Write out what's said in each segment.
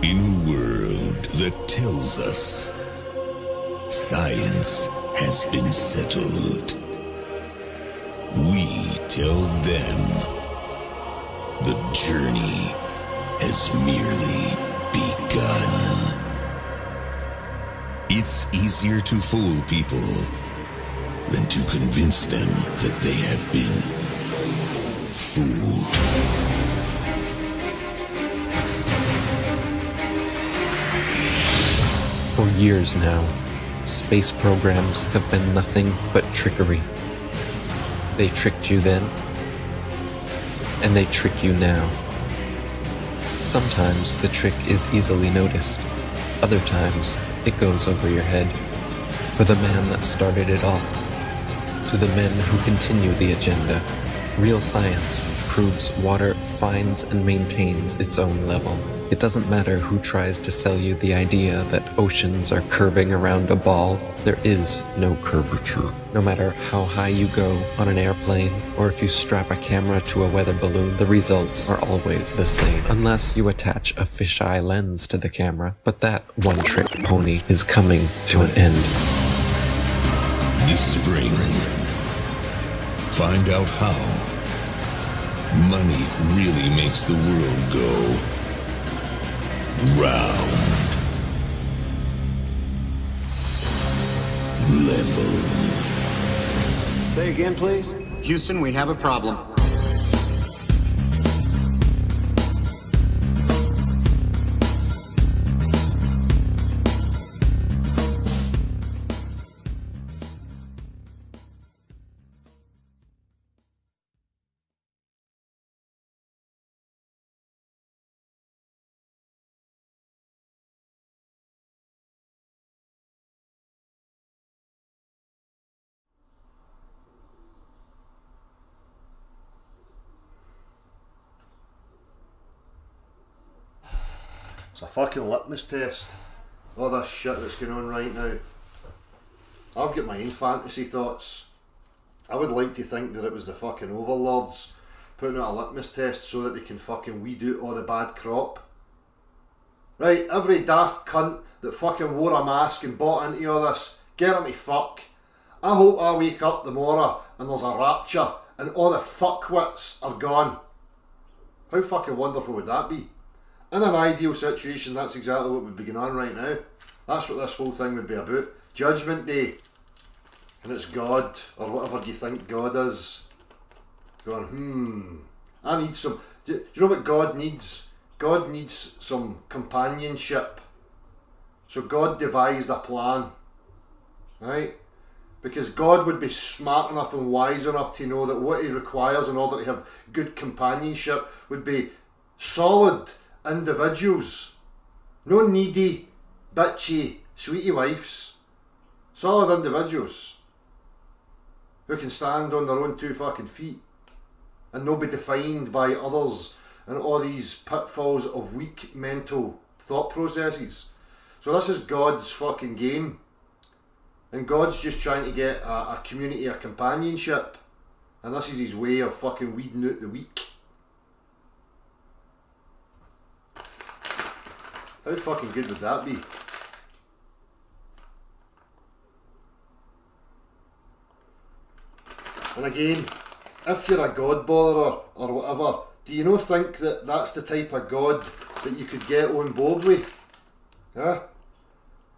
In a world that tells us science has been settled, we tell them the journey has merely begun. It's easier to fool people than to convince them that they have been fooled. For years now, space programs have been nothing but trickery. They tricked you then, and they trick you now. Sometimes the trick is easily noticed. Other times, it goes over your head. For the man that started it all, to the men who continue the agenda, real science proves water finds and maintains its own level. It doesn't matter who tries to sell you the idea that oceans are curving around a ball. There is no curvature. No matter how high you go on an airplane, or if you strap a camera to a weather balloon, the results are always the same, unless you attach a fisheye lens to the camera. But that one-trick pony is coming to an end. This spring, find out how money really makes the world go round. Level. Say again, please. Houston, we have a problem. It's a fucking litmus test. All this shit that's going on right now. I've got my own fantasy thoughts. I would like to think that it was the fucking overlords putting out a litmus test so that they can fucking weed out all the bad crop. Right, every daft cunt that fucking wore a mask and bought into all this, get 'em to fuck. I hope I wake up tomorrow and there's a rapture and all the fuckwits are gone. How fucking wonderful would that be? In an ideal situation, that's exactly what would be going on right now. That's what this whole thing would be about. Judgment Day. And it's God, or whatever you think God is. Going, I need some... Do you know what God needs? God needs some companionship. So God devised a plan. Right? Because God would be smart enough and wise enough to know that what he requires in order to have good companionship would be solid individuals, no needy, bitchy, sweetie wives. Solid individuals who can stand on their own two fucking feet and not be defined by others and all these pitfalls of weak mental thought processes. So this is God's fucking game, and God's just trying to get a community of companionship, and this is his way of fucking weeding out the weak. How fucking good would that be? And again, if you're a God botherer or whatever, do you not think that that's the type of God that you could get on board with? Yeah?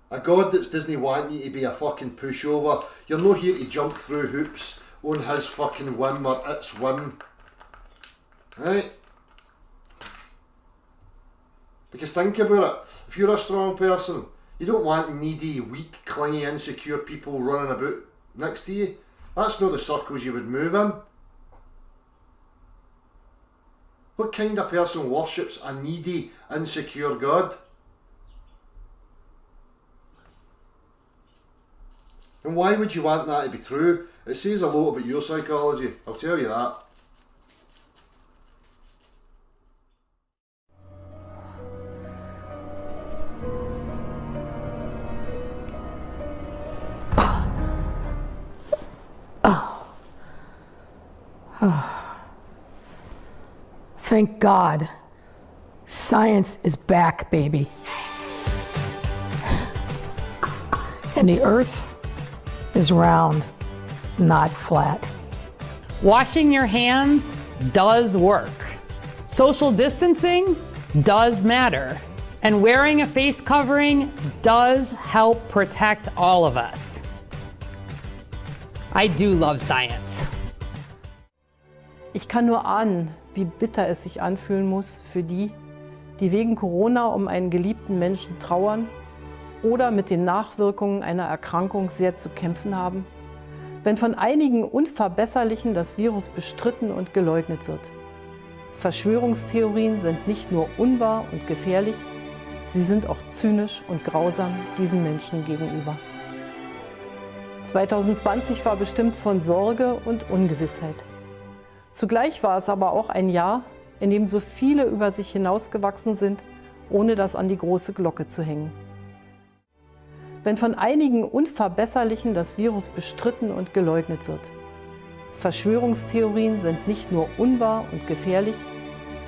A God that doesn't want you to be a fucking pushover. You're not here to jump through hoops on his fucking whim or its whim. Right? Because think about it, if you're a strong person, you don't want needy, weak, clingy, insecure people running about next to you. That's not the circles you would move in. What kind of person worships a needy, insecure God? And why would you want that to be true? It says a lot about your psychology, I'll tell you that. Thank God. Science is back, baby. And the earth is round, not flat. Washing your hands does work. Social distancing does matter. And wearing a face covering does help protect all of us. I do love science. Ich kann nur ahnen, wie bitter es sich anfühlen muss für die, die wegen Corona um einen geliebten Menschen trauern oder mit den Nachwirkungen einer Erkrankung sehr zu kämpfen haben, wenn von einigen Unverbesserlichen das Virus bestritten und geleugnet wird. Verschwörungstheorien sind nicht nur unwahr und gefährlich, sie sind auch zynisch und grausam diesen Menschen gegenüber. 2020 war bestimmt von Sorge und Ungewissheit. Zugleich war es aber auch ein Jahr, in dem so viele über sich hinausgewachsen sind, ohne das an die große Glocke zu hängen. Wenn von einigen Unverbesserlichen das Virus bestritten und geleugnet wird. Verschwörungstheorien sind nicht nur unwahr und gefährlich,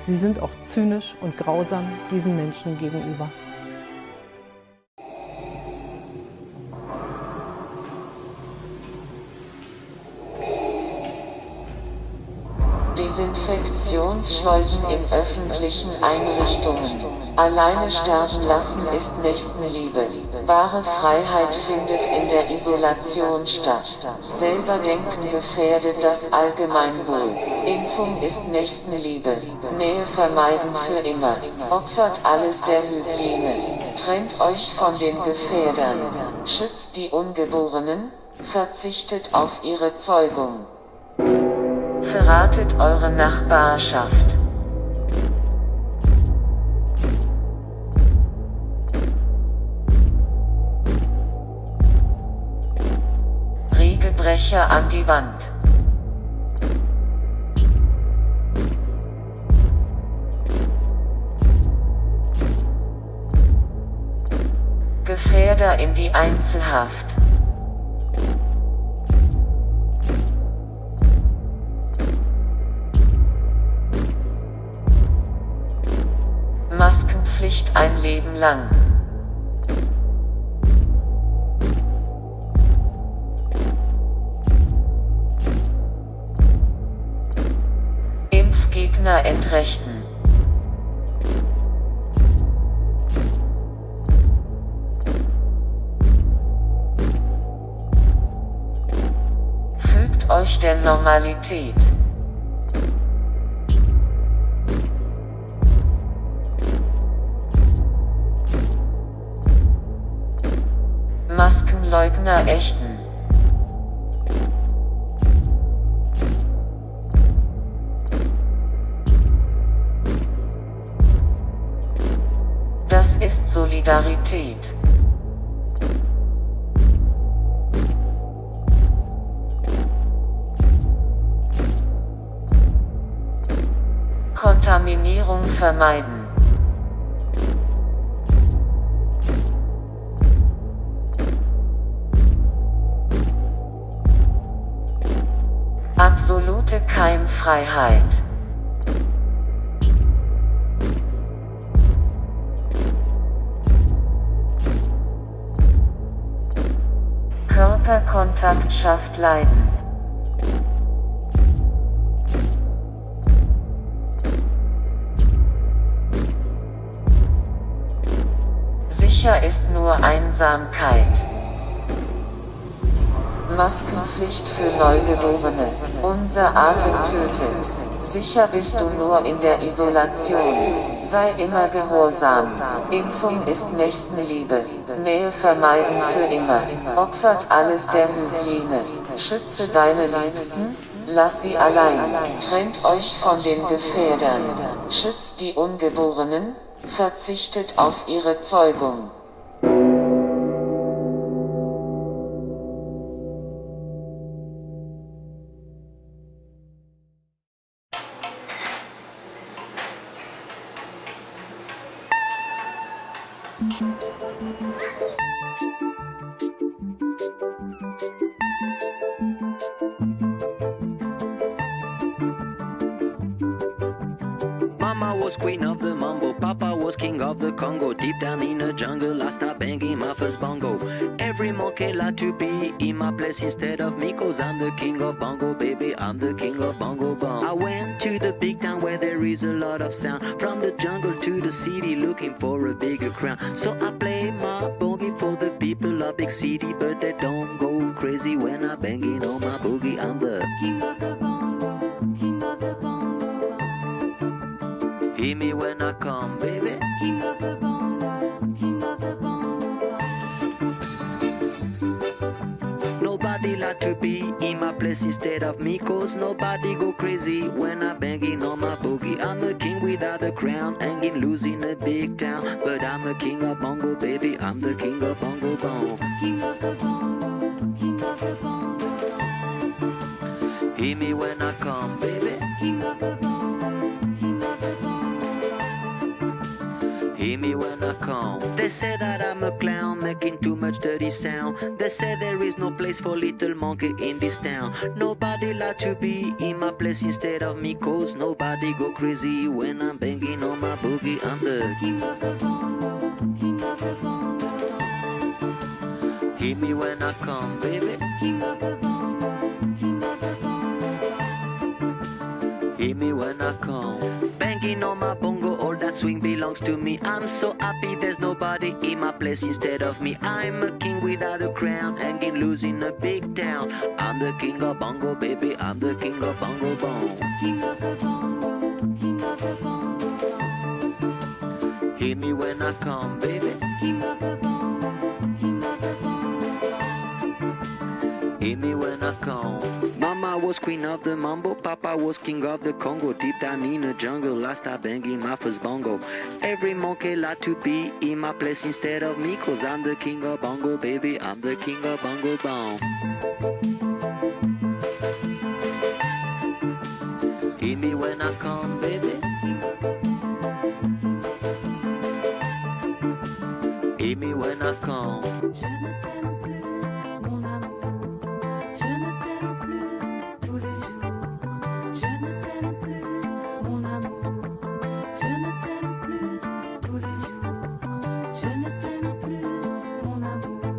sie sind auch zynisch und grausam diesen Menschen gegenüber. Desinfektionsschleusen in öffentlichen Einrichtungen. Alleine sterben lassen ist Nächstenliebe. Wahre Freiheit findet in der Isolation statt. Selber denken gefährdet das Allgemeinwohl. Impfung ist Nächstenliebe. Nähe vermeiden für immer. Opfert alles der Hygiene. Trennt euch von den Gefährdern. Schützt die Ungeborenen. Verzichtet auf ihre Zeugung. Verratet eure Nachbarschaft. Regelbrecher an die Wand. Gefährder in die Einzelhaft. Maskenpflicht ein Leben lang. Impfgegner entrechten. Fügt euch der Normalität. Maskenleugner ächten. Das ist Solidarität. Kontaminierung vermeiden. Absolute Keimfreiheit. Körperkontakt schafft Leiden. Sicher ist nur Einsamkeit. Maskenpflicht für Neugeborene. Unser Atem tötet. Sicher bist du nur in der Isolation. Sei immer gehorsam. Impfung ist Nächstenliebe. Nähe vermeiden für immer. Opfert alles der Hygiene. Schütze deine Liebsten, lass sie allein. Trennt euch von den Gefährdern. Schützt die Ungeborenen, verzichtet auf ihre Zeugung. Mama was queen of the mambo, Papa king of the Congo. Deep down in the jungle, I start banging my first bongo. Every monkey like to be in my place instead of me, cause I'm the king of bongo, baby, I'm the king of bongo bong. I went to the big town where there is a lot of sound, from the jungle to the city looking for a bigger crown. So I play my boogie for the people of big city, but they don't go crazy when I banging on my boogie. I'm the king of the bongo, king of the bongo. Hear me when I come, baby. King of the bongo, king of the bongo. Nobody like to be in my place instead of me, cause nobody go crazy when I'm banging on my boogie. I'm a king without a crown, hanging loose in a big town, but I'm a king of bongo, baby, I'm the king of bongo bong. King of the bongo, king of the bongo. Hear me when I come, baby. King of the bongo, king of the bongo. Hear me when I come. They say that I'm a clown, making too much dirty sound. They say there is no place for little monkey in this town. Nobody like to be in my place instead of me, cause nobody go crazy when I'm banging on my boogie. I'm the king of the bongo, king of the bongo. Hear me when I come, baby. King of the bongo, king of the bongo. Hear me when I come. Banging on my bongo, all that swing belongs to me. I'm so happy there's nobody in my place instead of me. I'm a king without a crown, hanging loose in a big town. I'm the king of bongo, baby, I'm the king of bongo bong. King of the bongo, king of the bongo. Hear me when I come, baby. King of the bongo, king of the bongo. Hear me when I come. Mama was queen of the mambo, Papa was king of the Congo. Deep down in the jungle, I start banging my first bongo. Every monkey like to be in my place instead of me, cause I'm the king of bongo, baby, I'm the king of bongo bong. Hear me when I come, baby. Hear me when I come. Je ne t'aime plus, mon amour. Je ne t'aime plus tous les jours. Je ne t'aime plus, mon amour. Je ne t'aime plus tous les jours. Je ne t'aime plus, mon amour.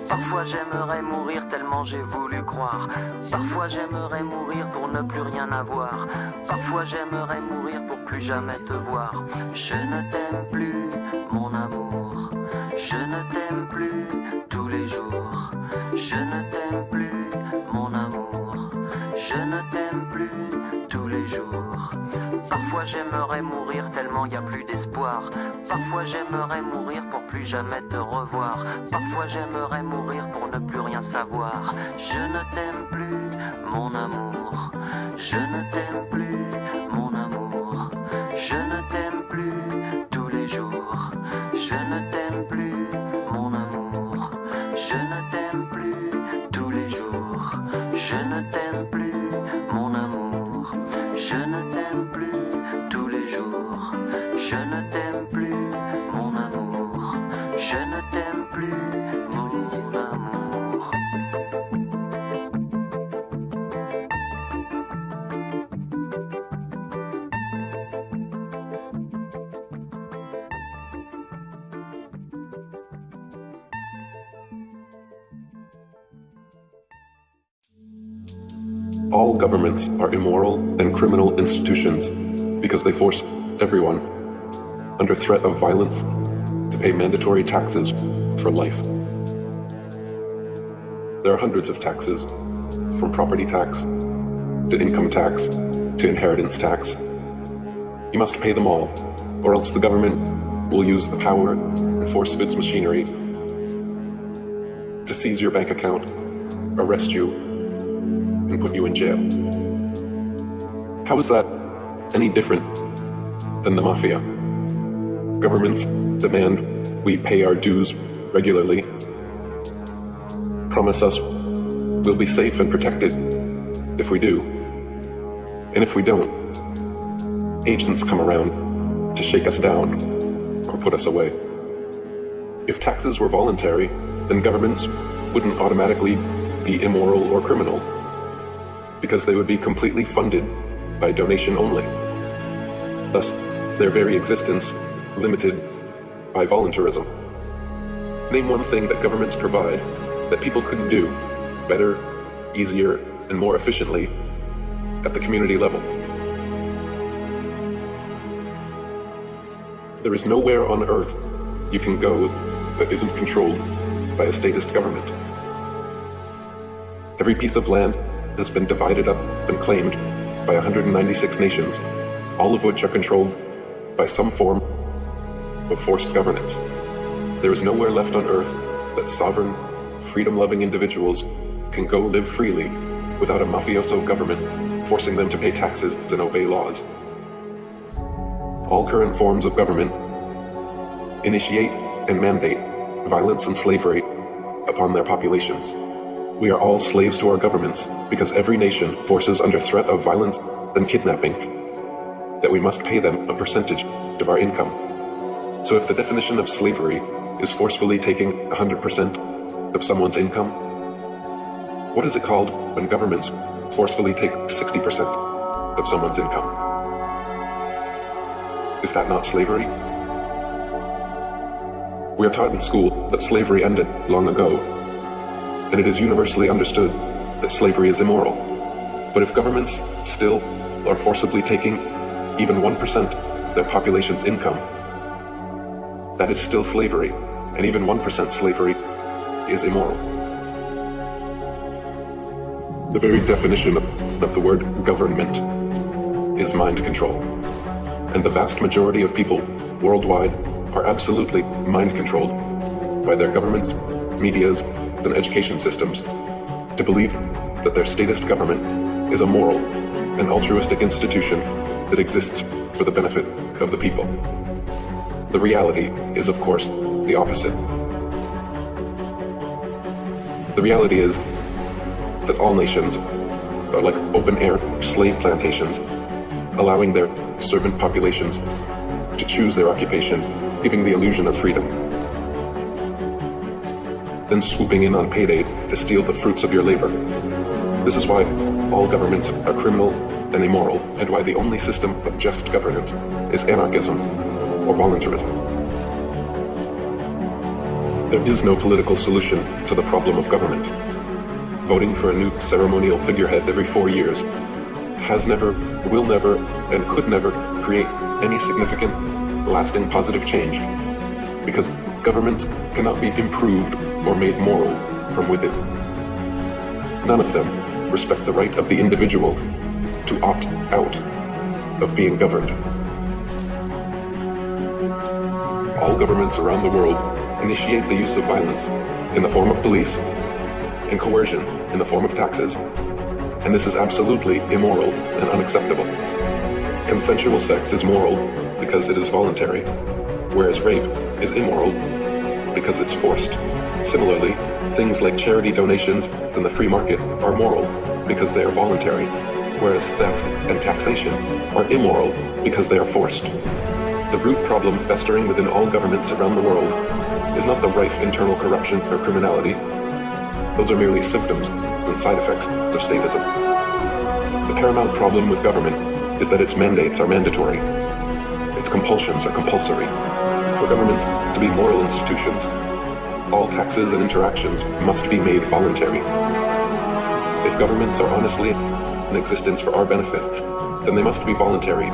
Parfois j'aimerais mourir tellement j'ai voulu croire. Parfois j'aimerais mourir pour ne plus rien avoir. Parfois j'aimerais mourir pour plus jamais te voir. Je ne t'aime plus, mon amour. Je ne t'aime plus tous les jours. Je ne t'aime plus, mon amour. Je ne t'aime plus tous les jours. Parfois j'aimerais mourir tellement y a plus d'espoir. Parfois j'aimerais mourir pour plus jamais te revoir. Parfois j'aimerais mourir pour ne plus rien savoir. Je ne t'aime plus, mon amour. Je ne t'aime plus, mon amour. Je ne t'aime plus tous les jours. Je ne t'aime plus, mon amour. Je ne t'aime plus tous les jours. Je ne t'aime plus, mon amour. Je ne t'aime plus tous les jours. Je ne t'aime plus, mon amour. Je ne t'aime plus, mon amour. All governments are immoral and criminal institutions because they force everyone, under threat of violence, to pay mandatory taxes for life. There are hundreds of taxes, from property tax, to income tax, to inheritance tax. You must pay them all, or else the government will use the power and force of its machinery to seize your bank account, arrest you, and put you in jail. How is that any different than the mafia? Governments demand we pay our dues regularly, promise us we'll be safe and protected if we do, and if we don't, agents come around to shake us down or put us away. If taxes were voluntary, then governments wouldn't automatically be immoral or criminal, because they would be completely funded by donation only. Thus, their very existence limited by voluntarism. Name one thing that governments provide that people couldn't do better, easier, and more efficiently at the community level. There is nowhere on Earth you can go that isn't controlled by a statist government. Every piece of land has been divided up and claimed by 196 nations, all of which are controlled by some form of forced governance. There is nowhere left on Earth that sovereign, freedom-loving individuals can go live freely without a mafioso government forcing them to pay taxes and obey laws. All current forms of government initiate and mandate violence and slavery upon their populations. We are all slaves to our governments because every nation forces under threat of violence and kidnapping that we must pay them a percentage of our income. So if the definition of slavery is forcefully taking 100% of someone's income, what is it called when governments forcefully take 60% of someone's income? Is that not slavery? We are taught in school that slavery ended long ago, and it is universally understood that slavery is immoral. But if governments still are forcibly taking even 1% of their population's income, that is still slavery, and even 1% slavery is immoral. The very definition of the word government is mind control, and the vast majority of people worldwide are absolutely mind controlled by their governments, medias, and education systems to believe that their statist government is a moral and altruistic institution that exists for the benefit of the people. The reality is, of course, the opposite. The reality is that all nations are like open-air slave plantations, allowing their servant populations to choose their occupation, giving the illusion of freedom, then swooping in on payday to steal the fruits of your labor. This is why all governments are criminal and immoral, and why the only system of just governance is anarchism or voluntarism. There is no political solution to the problem of government. Voting for a new ceremonial figurehead every 4 years has never, will never, and could never create any significant, lasting positive change, because governments cannot be improved or made moral from within. None of them respect the right of the individual to opt out of being governed. All governments around the world initiate the use of violence in the form of police and coercion in the form of taxes, and this is absolutely immoral and unacceptable. Consensual sex is moral because it is voluntary, whereas rape is immoral because it's forced. Similarly, things like charity donations and the free market are moral because they are voluntary, whereas theft and taxation are immoral because they are forced. The root problem festering within all governments around the world is not the rife internal corruption or criminality. Those are merely symptoms and side effects of statism. The paramount problem with government is that its mandates are mandatory. Its compulsions are compulsory. For governments to be moral institutions, all taxes and interactions must be made voluntary. If governments are honestly in existence for our benefit, then they must be voluntary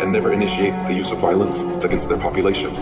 and never initiate the use of violence against their populations.